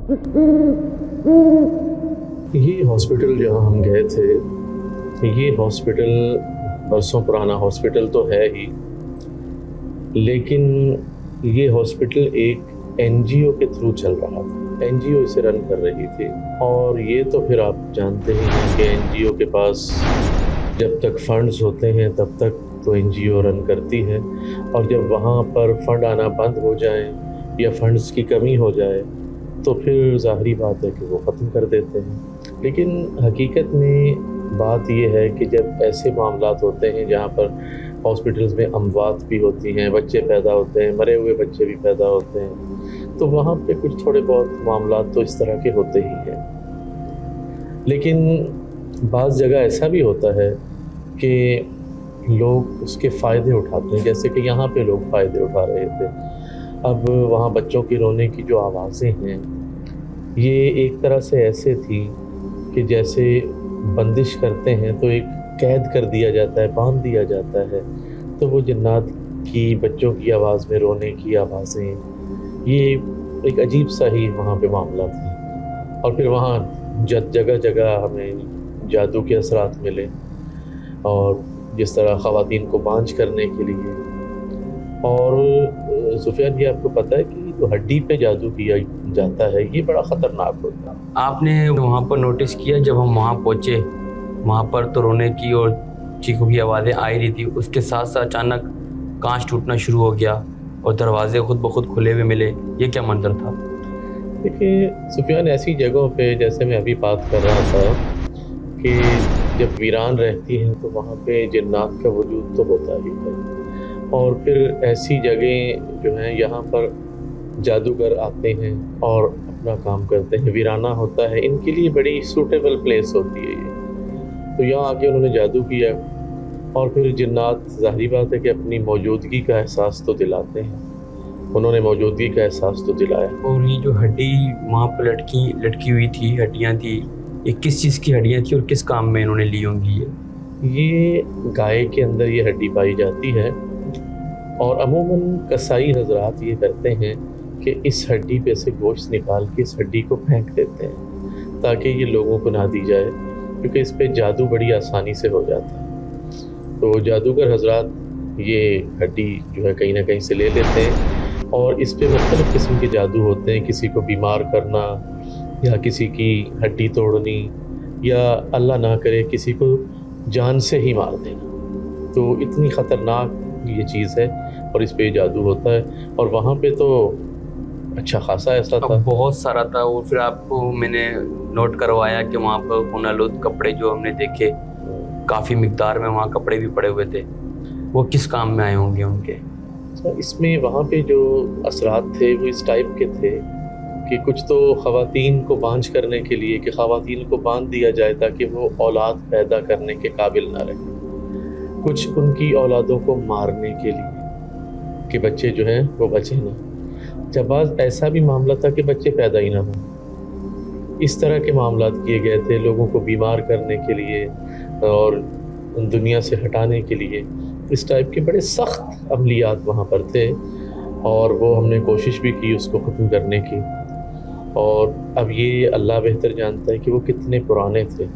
ये हॉस्पिटल जहाँ हम गए थे, ये हॉस्पिटल बरसों पुराना हॉस्पिटल तो है ही, लेकिन ये हॉस्पिटल एक एनजीओ के थ्रू चल रहा था। एनजीओ इसे रन कर रही थी। और ये तो फिर आप जानते ही हैं कि एनजीओ के पास जब तक फंड्स होते हैं तब तक तो एनजीओ रन करती है, और जब वहाँ पर फंड आना बंद हो जाए या फंड्स की कमी हो जाए तो फिर ज़ाहरी बात है कि वो ख़त्म कर देते हैं। लेकिन हकीकत में बात ये है कि जब ऐसे मामलात होते हैं जहाँ पर हॉस्पिटल्स में अमवात भी होती हैं, बच्चे पैदा होते हैं, मरे हुए बच्चे भी पैदा होते हैं, तो वहाँ पे कुछ थोड़े बहुत मामलात तो इस तरह के होते ही हैं। लेकिन बाज़ जगह ऐसा भी होता है कि लोग उसके फ़ायदे उठाते हैं, जैसे कि यहाँ पे लोग फ़ायदे उठा रहे थे। अब वहाँ बच्चों की रोने की जो आवाज़ें हैं, ये एक तरह से ऐसे थी कि जैसे बंदिश करते हैं तो एक कैद कर दिया जाता है, बांध दिया जाता है। तो वो जिन्नात की बच्चों की आवाज़ में रोने की आवाज़ें, ये एक अजीब सा ही वहाँ पे मामला था। और फिर वहाँ जगह जगह हमें जादू के असरात मिले, और जिस तरह ख़वातीन को बांझ करने के लिए। और सुफियान, ये आपको पता है कि जो हड्डी पे जादू किया जाता है ये बड़ा ख़तरनाक होता है। आपने वहाँ पर नोटिस किया, जब हम वहाँ पहुँचे वहाँ पर तो रोने की और चीखों की आवाज़ें आ रही थी, उसके साथ साथ अचानक कांच टूटना शुरू हो गया और दरवाजे खुद ब खुद खुले हुए मिले। ये क्या मंजर था? देखिए सुफियान, ऐसी जगहों पे जैसे मैं अभी बात कर रहा था कि जब वीरान रहती है तो वहाँ पे जिन्नात का वजूद तो होता ही है, और फिर ऐसी जगह जो हैं यहाँ पर जादूगर आते हैं और अपना काम करते हैं। वीराना होता है, इनके लिए बड़ी सूटेबल प्लेस होती है ये। तो यहाँ आके उन्होंने जादू किया, और फिर जिन्नात ज़ाहिरी बात है कि अपनी मौजूदगी का एहसास तो दिलाते हैं। उन्होंने मौजूदगी का एहसास तो दिलाया। और ये जो हड्डी वहाँ पर लटकी हुई थी, हड्डियाँ थी, ये किस चीज़ की हड्डियाँ थी और किस काम में इन्होंने ली होंगी? ये गाय के अंदर ये हड्डी पाई जाती है, और अमूमन कसाई हजरात ये करते हैं कि इस हड्डी पे से गोश्त निकाल के इस हड्डी को फेंक देते हैं ताकि ये लोगों को ना दी जाए, क्योंकि इस पे जादू बड़ी आसानी से हो जाता है। तो जादूगर हजरात ये हड्डी जो है कहीं ना कहीं से ले लेते हैं, और इस पे मुख्तलिफ़ किस्म के जादू होते हैं। किसी को बीमार करना, या किसी की हड्डी तोड़नी, या अल्लाह ना करे किसी को जान से ही मार देना। तो इतनी ख़तरनाक ये चीज़ है, और इस पे जादू होता है। और वहाँ पे तो अच्छा खासा ऐसा था, बहुत सारा था। और फिर आपको मैंने नोट करवाया कि वहाँ पर खूनालूद कपड़े जो हमने देखे, काफ़ी मिकदार में वहाँ कपड़े भी पड़े हुए थे। वो किस काम में आए होंगे उनके? इसमें वहाँ पे जो असरात थे वो इस टाइप के थे कि कुछ तो ख़वातीन को बांझ करने के लिए, कि ख़वातीन को बांध दिया जाए ताकि वो औलाद पैदा करने के काबिल ना रहे। कुछ उनकी औलादों को मारने के लिए कि बच्चे जो हैं वो बचे ना। जब बाज़ ऐसा भी मामला था कि बच्चे पैदा ही ना हो। इस तरह के मामलात किए गए थे लोगों को बीमार करने के लिए और दुनिया से हटाने के लिए। इस टाइप के बड़े सख्त अमलियात वहाँ पर थे, और वो हमने कोशिश भी की उसको ख़त्म करने की। और अब ये अल्लाह बेहतर जानता है कि वो कितने पुराने थे।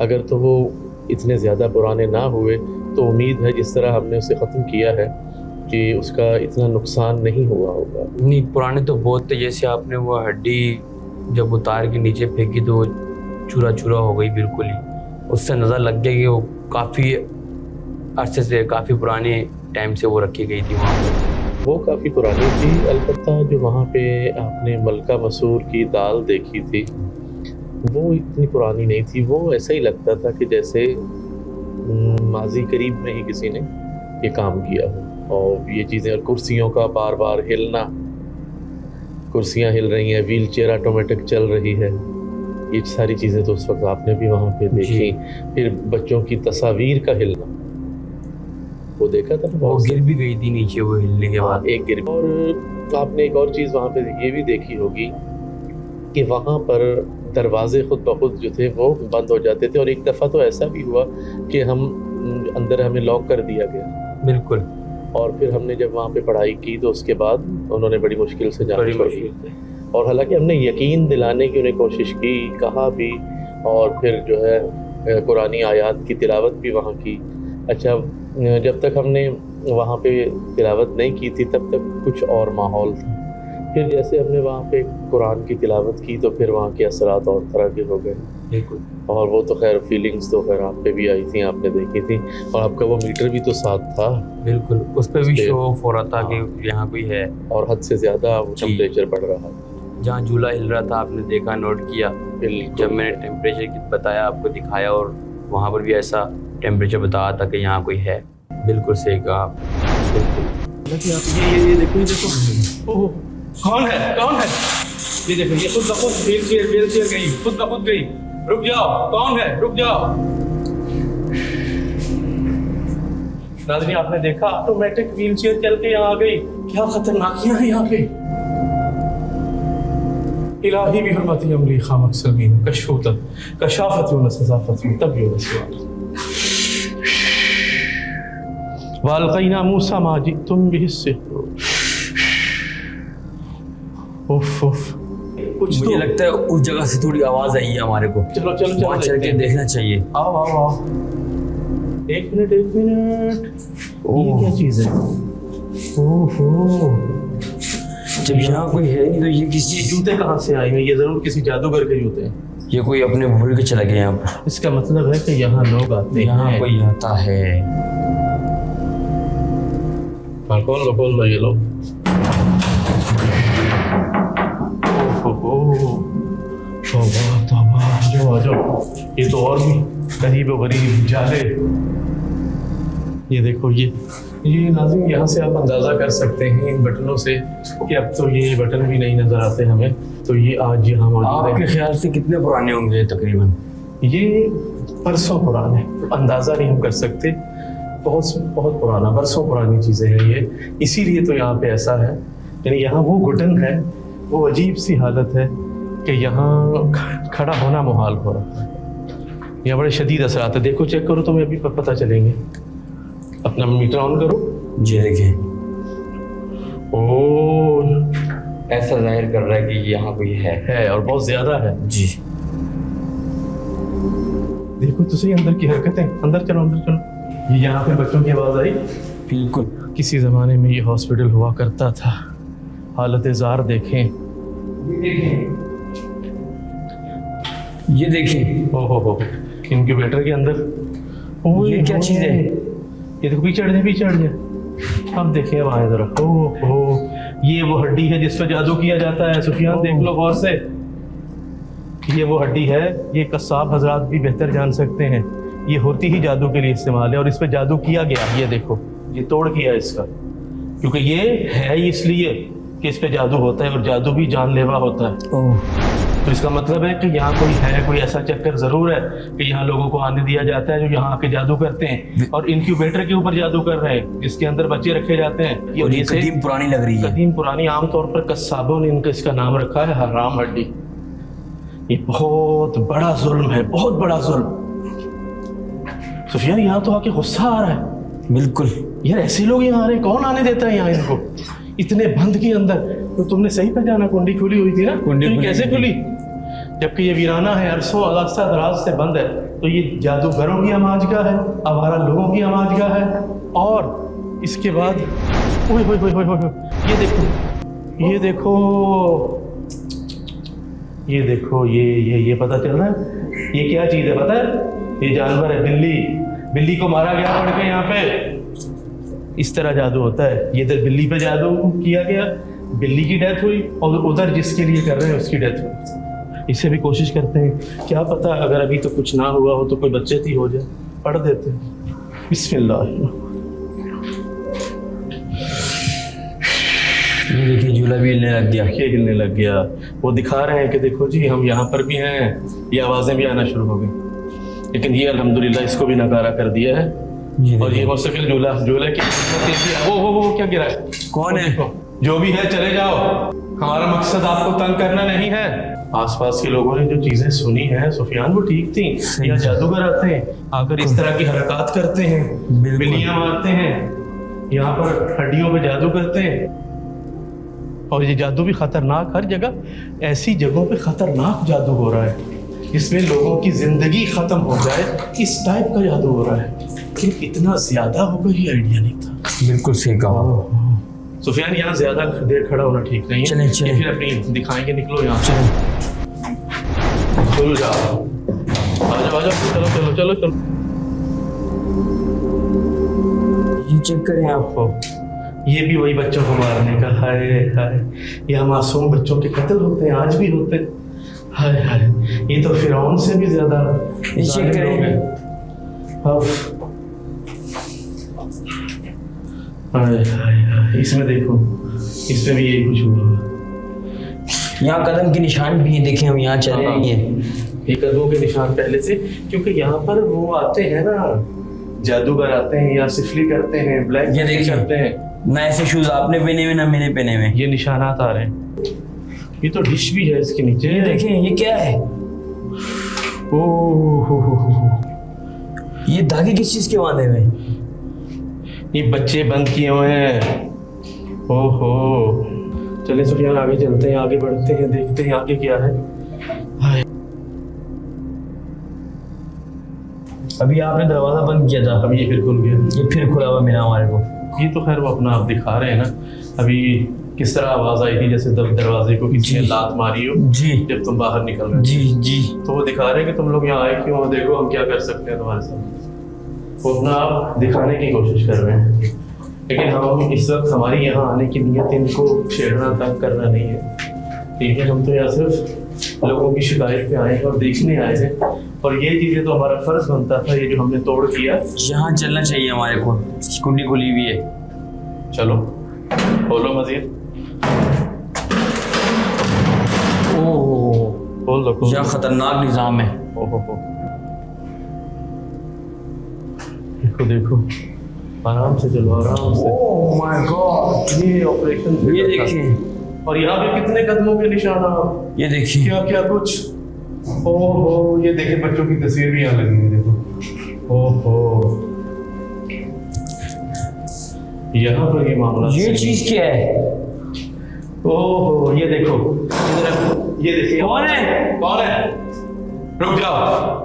अगर तो वो इतने ज़्यादा पुराने ना हुए तो उम्मीद है जिस तरह हमने उसे ख़त्म किया है कि उसका इतना नुकसान नहीं हुआ होगा। नहीं, पुराने तो बहुत थे। जैसे आपने वो हड्डी जब उतार के नीचे फेंकी तो वो चूरा चूरा हो गई बिल्कुल ही। उससे नज़र लग गया कि वो काफ़ी अरसे से, काफ़ी पुराने टाइम से वो रखी गई थी वहाँ पर। वो काफ़ी पुरानी थी। अलबत्ता जो वहाँ पे आपने मलका मसूर की दाल देखी थी वो इतनी पुरानी नहीं थी। वो ऐसा ही लगता था कि जैसे माजी करीब में ही किसी ने ये काम किया हो। और ये चीज़ें, और कुर्सियों का बार बार हिलना, कुर्सियाँ हिल रही हैं, व्हील चेयर ऑटोमेटिक चल रही है, ये सारी चीज़ें तो उस वक्त आपने भी वहाँ पे देखी। फिर बच्चों की तस्वीर का हिलना, वो देखा था। वो गिर भी गई थी नीचे वो हिलने के बाद। एक गिर। और आपने एक और चीज़ वहाँ पे ये भी देखी होगी कि वहाँ पर दरवाजे खुद ब खुद जो थे वो बंद हो जाते थे। और एक दफ़ा तो ऐसा भी हुआ कि अंदर हमें लॉक कर दिया गया। बिल्कुल। और फिर हमने जब वहाँ पे पढ़ाई की तो उसके बाद उन्होंने बड़ी मुश्किल से जाना छोड़ दिया। और हालांकि हमने यकीन दिलाने की उन्हें कोशिश की, कहा भी, और फिर जो है कुरानी आयात की तिलावत भी वहाँ की। अच्छा, जब तक हमने वहाँ पे तिलावत नहीं की थी तब तक कुछ और माहौल था। फिर जैसे हमने वहाँ पे कुरान की तिलावत की तो फिर वहाँ के असरात और तरह के हो गए। बिल्कुल। और वो तो खैर फीलिंग्स तो खैर आप पे भी आई थी, आपने देखी थी, और आपका वो मीटर भी तो साथ था। बिल्कुल, उस पर भी शो ऑफ हो रहा था कि यहाँ कोई है, और हद से ज़्यादा टेम्परेचर बढ़ रहा था। जहाँ झूला हिल रहा था आपने देखा, नोट किया। जब मैंने टेम्परेचर बताया, आपको दिखाया, और वहाँ पर भी ऐसा टेम्परेचर बताया था कि यहाँ कोई है। बिल्कुल सही कहा आप। बिल्कुल। ये देखो ओह, कौन है ये देखो, ये खुद ब खुद व्हील चेयर गई, खुद ब खुद गई। रुक जाओ, कौन है, रुक जाओ। नाज़रीन, आपने देखा ऑटोमेटिक व्हील चेयर चल के यहाँ आ गई। क्या खतरनाकियां हैं यहाँ पे। इलाही भी हरमती अमली खामक सलमीन कशफूतत कशाफत व सजाफत तब यो वालकैना मूसा मा जितुम बिहिस्सिह्र। उफ उफ, कुछ मुझे लगता है उस जगह से थोड़ी आवाज आई है हमारे को। चलो चलो वहाँ चल के देखना चाहिए। आओ आओ आओ। एक मिनट ये क्या चीज है। ओहो, जब यहाँ कोई है नहीं तो ये किसी जूते कहाँ से आए हैं। ये जरूर किसी जादूगर के जूते हैं। ये कोई अपने भूल के चला गया यहाँ पर। इसका मतलब है कि यहाँ लोग आते हैं। यहाँ कोई आता है। खोल लो ये लोग। ये तो और भी गरीब व गरीब जाले। ये देखो, ये नाज़रीन, यहाँ से आप अंदाज़ा कर सकते हैं इन बटनों से कि अब तो ये बटन भी नहीं नज़र आते हमें। तो ये आज यहाँ मौजूद है। आपके ख्याल से कितने पुराने होंगे तकरीबन? ये बरसों पुराने, अंदाज़ा नहीं हम कर सकते। बहुत बहुत पुराना, बरसों पुरानी चीज़ें हैं ये। इसीलिए तो यहाँ पे ऐसा है। यानी यहाँ वो घुटन है, वो अजीब सी हालत है कि यहाँ खड़ा होना मुहाल हो रहा है। यहाँ बड़े शदीद असरात है। देखो, चेक करो, तुम्हें अभी पता चलेंगे। अपना मीटर ऑन करो। जी देखिए, ओह, ऐसा जाहिर कर रहा है कि यहाँ कोई है और बहुत ज़्यादा है। जी देखो तो सही अंदर की हरकतें। अंदर चलो, अंदर चलो। ये यहाँ पे बच्चों की आवाज़ आई। बिल्कुल। किसी ज़माने में ये हॉस्पिटल हुआ करता था। हालत ज़ार देखें। ये देखिए। ओहो, इनक्यूबेटर के अंदर। ओह, ये क्या चीज़ है? ये देखो, पीछे हट जाए। अब देखिए, अब आए जरा। ओहो, ये वो हड्डी है जिस पर जादू किया जाता है। सुफियान, देख लो गौर से। ये वो हड्डी है। ये कस्साब हजरात भी बेहतर जान सकते हैं। ये होती ही जादू के लिए इस्तेमाल है, और इस पर जादू किया गया। ये देखो, ये तोड़ किया इसका, क्योंकि ये है ही इसलिए कि इस पे जादू होता है, और जादू भी जानलेवा होता है। तो इसका मतलब है कि यहाँ कोई है, कोई ऐसा चक्कर जरूर है कि यहाँ लोगों को आने दिया जाता है जो यहाँ आके जादू करते हैं, और इनक्यूबेटर के ऊपर जादू कर रहे हैं, जिसके अंदर बच्चे रखे जाते हैं। और ये कदीम पुरानी लग रही है। कदीम पुरानी, आमतौर पर कस्साबों ने इनका इसका नाम रखा है हराम हड्डी। ये बहुत बड़ा जुल्म है, बहुत बड़ा जुल्म। सुफियान, यहाँ तो आके गुस्सा आ रहा है। बिल्कुल यार, ऐसे लोग यहाँ आ रहे हैं, कौन आने देता है यहाँ इनको इतने बंद के अंदर। तो तुमने सही पहचाना, कुंडी खुली हुई थी ना। कुंडी कैसे खुली? जबकि ये वीराना है, अरसों अरसा दराज से बंद है। तो ये जादूगरों की आमाजगाह है, आवारा लोगों की आमाजगाह है। और इसके बाद ओए ओए ओए ओए ओए, ये देखो, ये देखो, ये देखो, ये पता चल रहा है ये क्या चीज़ है? पता है? ये जानवर है, बिल्ली को मारा गया पड़ के यहाँ पे। इस तरह जादू होता है। ये इधर बिल्ली पे जादू किया गया, बिल्ली की डेथ हुई, और उधर जिसके लिए कर रहे हैं उसकी डेथ हुई। इसे भी कोशिश करते हैं, क्या पता अगर अभी तो कुछ ना हुआ हो तो कोई बच्चेती हो जाए। पढ़ देते हैं। बिस्मिल्लाह। ये देखिए, झूला भी हिलने लग गया। ये हिलने लग गया। वो दिखा रहे हैं कि देखो जी, हम यहाँ पर भी हैं। ये आवाज़ें भी आना शुरू हो गई, लेकिन ये अल्हम्दुलिल्लाह इसको भी नकारा कर दिया है। और ये मुस्तकिल झूले की वो क्या गिरा है? कौन है? जो भी है, चले जाओ। हमारा मकसद आपको तंग करना नहीं है। आसपास के लोगों ने जो चीजें सुनी हैं सुफियान, वो ठीक थी। या जादूगर आते हैं, आकर इस तरह की हरकत करते हैं, बिल्लियां मारते हैं, यहाँ पर हड्डियों पे जादू करते हैं। और ये जादू भी खतरनाक, हर जगह ऐसी जगहों पे खतरनाक जादू हो रहा है इसमें लोगों की जिंदगी खत्म हो जाए, इस टाइप का जादू हो रहा है। लेकिन इतना ज्यादा होगा ये आइडिया नहीं था। बिल्कुल सही कहा। सुफियान यहाँ ज्यादा देर खड़ा होना ठीक नहीं है। चलें, चलें। या फिर अपनी दिखाएंगे, निकलो यहाँ से, चलो जाओ, आ जाओ, चलो चलो चलो चलो। ये चेक करें आप। ये भी वही बच्चों को मारने का, हाय हाय, यहाँ मासूम बच्चों के कत्ल होते हैं, आज भी होते हैं, हाय हाय। ये तो फिरौन से भी ज्यादा चेक करें। हाय हाय हाय, इसमें देखो, इसमें भी यही कुछ हुआ। यहाँ कदम के निशान भी हैं, देखें हम यहाँ चले नहीं है। ये कदमों के निशान पहले से, क्योंकि यहाँ पर वो आते हैं ना, जादूगर आते हैं, या सिफली करते हैं, ब्लैक ये देखिए करते हैं। ना ऐसे शूज आपने पहने हुए ना मैंने पहने हुए। ये निशानात आ रहे हैं। ये तो डिश भी है इसके नीचे, ये देखें, ये क्या है? ओह हो। ये धागे किस चीज के बांधे हुए? ये बच्चे बंद किए हुए हैं। ओहो, चलिए सुफियान आगे चलते हैं, आगे बढ़ते हैं, देखते हैं आगे क्या है। हाय। अभी आपने दरवाजा बंद किया था, अभी ये फिर खुल गया। ये फिर खुला हुआ मिला हमारे को। ये तो खैर वो अपना आप दिखा रहे हैं ना। अभी किस तरह आवाज आई थी, जैसे दरवाजे को किसी ने जी। लात मारी हो जी जब तुम बाहर निकल रहे जी जी। हो। तो वो दिखा रहे हैं कि तुम लोग यहाँ आए क्यों, देखो हम क्या कर सकते हैं तुम्हारे साथ। वो अपना आप दिखाने की कोशिश कर रहे हैं, लेकिन हम इस वक्त, हमारी यहाँ आने की नीयत इनको छेड़ना, तंग करना नहीं है, ठीक है। हम तो यहाँ सिर्फ लोगों की शिकायत पे आए हैं और देखने आए हैं, और ये चीजें तो हमारा फर्ज बनता था, ये जो हमने तोड़ किया। यहाँ चलना चाहिए हमारे को, कुंडी खुली हुई है। चलो खोलो मजीद, ओह, खोल दो, खोल यह दो। खतरनाक निजाम है। ओहो, देखो देखो, आराम से चलो, आराम से। ओह माय गॉड, ये ऑपरेशन ये देखिए, और यहाँ पे कितने कदमों के निशान आप, ये देखिए। क्या क्या कुछ। ओहो, ये देखिए बच्चों की तस्वीर भी यहाँ लगी हुई, देखो। ओहो, यहाँ पर ये मामला, ये चीज क्या है? ओहो, ये देखो इधर, ये देखिए। कौन है? कौन है? रुक जाओ।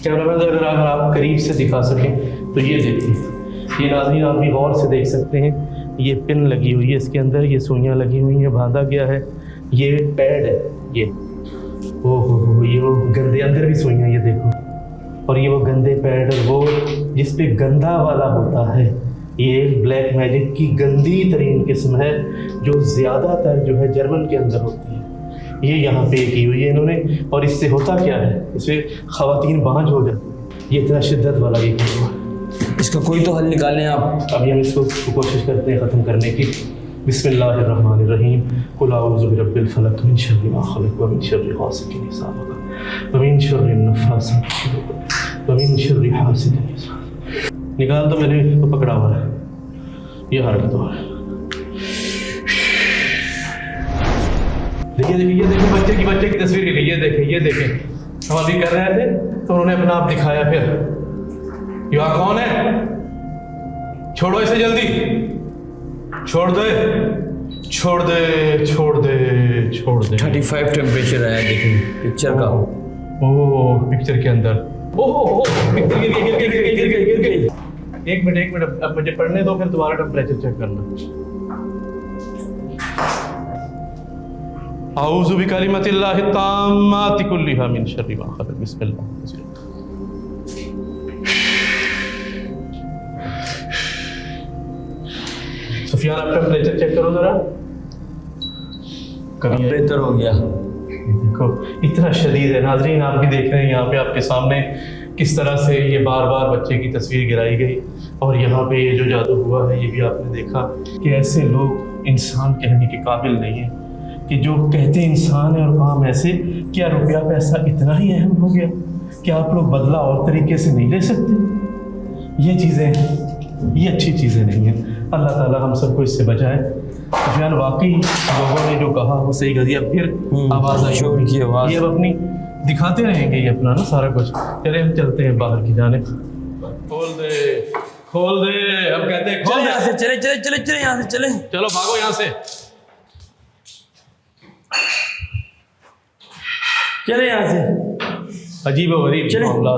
कैमरामैन अगर आप करीब से दिखा सकें तो ये देखिए, ये नाज़रीन आप भी गौर से देख सकते हैं, ये पिन लगी हुई है इसके अंदर, ये सुइयां लगी हुई हैं, बांधा गया है, ये पैड है ये। ओहो, ये वो गंदे, अंदर भी सुइयां, ये देखो, और ये वो गंदे पैड, और वो जिस पे गंदा वाला होता है, ये ब्लैक मैजिक की गंदी तरीन किस्म है, जो ज़्यादातर जो है जर्मन के अंदर होती है। ये यहाँ पे की हुई है इन्होंने, और इससे होता क्या है, इससे ख़वातीन बांझ हो जाती। ये इतना शिद्दत वाला ये हुआ। इसका कोई तो हल निकालें आप। अभी हम इसको कोशिश करते हैं ख़त्म करने की। बिस्मिल्लाहिर्रहमानिर्रहीम, कुल अऊज़ु बिरब्बिल फलक, मिन शर्रि मा खलक, व मिन शर्रि गासिकिन इज़ा वक़ब, व मिन शर्रि नफ़्फ़ासाति फ़िल उक़द, व मिन शर्रि हासिदिन इज़ा हसद। निकाल दो, मैंने तो पकड़ा हुआ है, ये हरकत हो रहा है। देखिए देखिए, ये देखिए बच्चे की तस्वीर की, ये देखें, ये देखें। हम अभी कर रहे थे तो उन्होंने अपना आप दिखाया। फिर ये कौन है? छोड़ो इसे जल्दी, छोड़ दे, छोड़ दे, छोड़ दे, छोड़ दे। 35 टेम्परेचर आया, देखिए पिक्चर का। ओह, पिक्चर के अंदर, ओह पिक्चर गिर गई। एक मिनट, अब मुझे पढ़ने दो, फिर तुम्हारा टेम्परेचर चेक करना। आऊज़ु बिकलिमतिल्लाहि ताम्माति कुल्लिहा मिन शर्रि मा खलक, बिस्मिल्लाह। सुफियान, आप टेम्परेचर चेक करो जरा। कभी बेहतर हो गया। देखो इतना शदीद है। नाजरीन आप भी देख रहे हैं यहाँ पे आपके सामने किस तरह से ये बार बार बच्चे की तस्वीर गिराई गई, और यहाँ पे ये जो जादू हुआ है ये भी आपने देखा कि ऐसे लोग इंसान कहने के काबिल नहीं है, कि जो कहते इंसान है और काम ऐसे। क्या रुपया पैसा इतना ही अहम हो गया कि आप लोग बदला और तरीके से नहीं ले सकते? ये चीज़ें, ये अच्छी चीज़ें नहीं हैं। अल्लाह ताला हम सबको इससे बचाए। सुफियान, वाकई लोगों ने जो कहा वो सही कर दिया। फिर आवाज़ आई, शोर की आवाज़। ये अब अपनी दिखाते रहेंगे ये अपना ना सारा कुछ। चले हम चलते हैं बाहर की जाने। खोल दे, खोल दे, अब कहते हैं खोल चले दे। यहाँ से, चले चले चले चले यहाँ से चले। चलो भागो यहाँ से। चले यहाँ से। अजीब व गरीब चले। मामला।